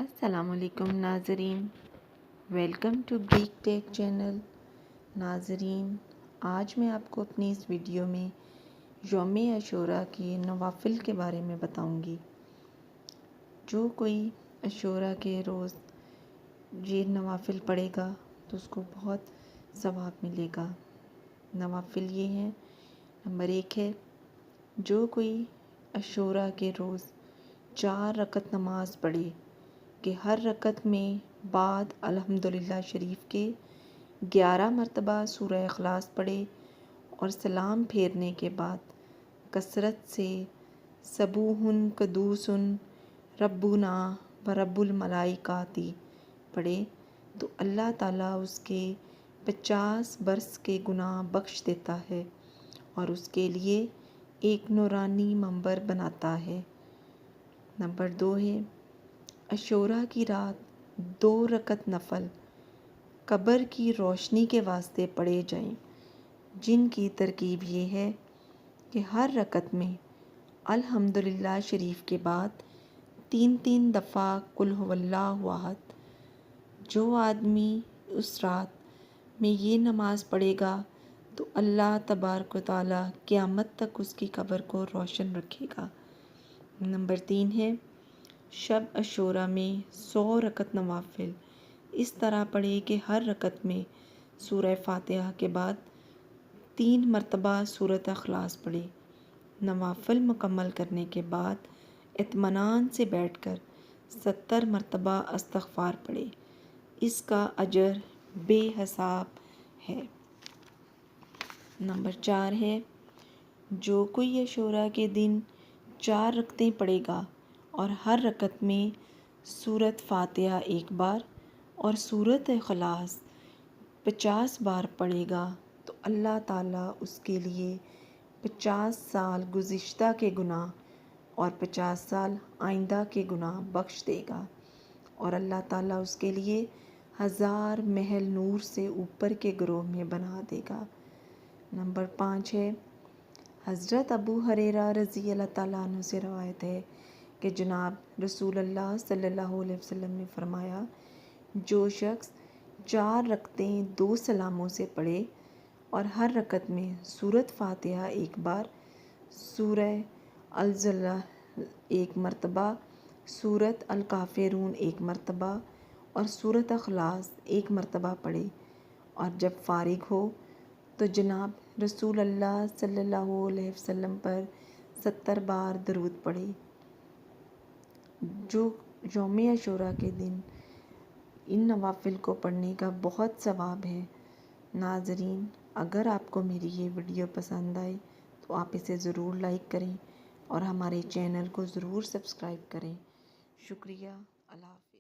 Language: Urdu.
السلام علیکم ناظرین، welcome to Greek Tech channel. ناظرین، آج میں آپ کو اپنی اس ویڈیو میں یوم عاشوراء کے نوافل کے بارے میں بتاؤں گی۔ جو کوئی عاشوراء کے روز یہ نوافل پڑھے گا تو اس کو بہت ثواب ملے گا۔ نوافل یہ ہیں، نمبر 1 ہے، جو کوئی عاشوراء کے روز 4 رکعت نماز پڑھے کہ ہر رکعت میں بعد الحمدللہ شریف کے 11 مرتبہ سورہ اخلاص پڑھے اور سلام پھیرنے کے بعد کثرت سے سبوح قدوس ربنا و رب الملائکات پڑھے تو اللہ تعالیٰ اس کے 50 برس کے گناہ بخش دیتا ہے اور اس کے لیے ایک نورانی منبر بناتا ہے۔ نمبر 2 ہے، عاشوراء کی رات 2 رکعت نفل قبر کی روشنی کے واسطے پڑھے جائیں، جن کی ترکیب یہ ہے کہ ہر رکعت میں الحمدللہ شریف کے بعد 3 دفعہ قل هو اللہ احد۔ جو آدمی اس رات میں یہ نماز پڑھے گا تو اللہ تبارک و تعالیٰ قیامت تک اس کی قبر کو روشن رکھے گا۔ نمبر 3 ہے، شب عاشوراء میں 100 رکعت نوافل اس طرح پڑھے کہ ہر رکعت میں سورہ فاتحہ کے بعد 3 مرتبہ سورۃ اخلاص پڑھے۔ نوافل مکمل کرنے کے بعد اطمینان سے بیٹھ کر 70 مرتبہ استغفار پڑھے، اس کا اجر بے حساب ہے۔ نمبر 4 ہے، جو کوئی عاشوراء کے دن 4 رکعتیں پڑھے گا اور ہر رکعت میں سورۃ فاتحہ 1 بار اور سورۃ اخلاص 50 بار پڑھے گا تو اللہ تعالیٰ اس کے لیے 50 سال گزشتہ کے گناہ اور 50 سال آئندہ کے گناہ بخش دے گا اور اللہ تعالیٰ اس کے لیے 1000 محل نور سے اوپر کے گروہ میں بنا دے گا۔ نمبر 5 ہے، حضرت ابو ہریرہ رضی اللہ تعالیٰ عنہ سے روایت ہے کہ جناب رسول اللہ صلی اللہ علیہ وسلم نے فرمایا، جو شخص 4 رکعتیں 2 سلاموں سے پڑھے اور ہر رکعت میں سورۃ فاتحہ 1 بار، سورہ الزلزلہ 1 مرتبہ، سورۃ الکافرون 1 مرتبہ اور سورۃ اخلاص 1 مرتبہ پڑھے اور جب فارغ ہو تو جناب رسول اللہ صلی اللہ علیہ وسلم پر 70 بار درود پڑھے۔ جو یوم عاشوراء کے دن ان نوافل کو پڑھنے کا بہت ثواب ہے۔ ناظرین، اگر آپ کو میری یہ ویڈیو پسند آئے تو آپ اسے ضرور لائک کریں اور ہمارے چینل کو ضرور سبسکرائب کریں۔ شکریہ، اللہ حافظ۔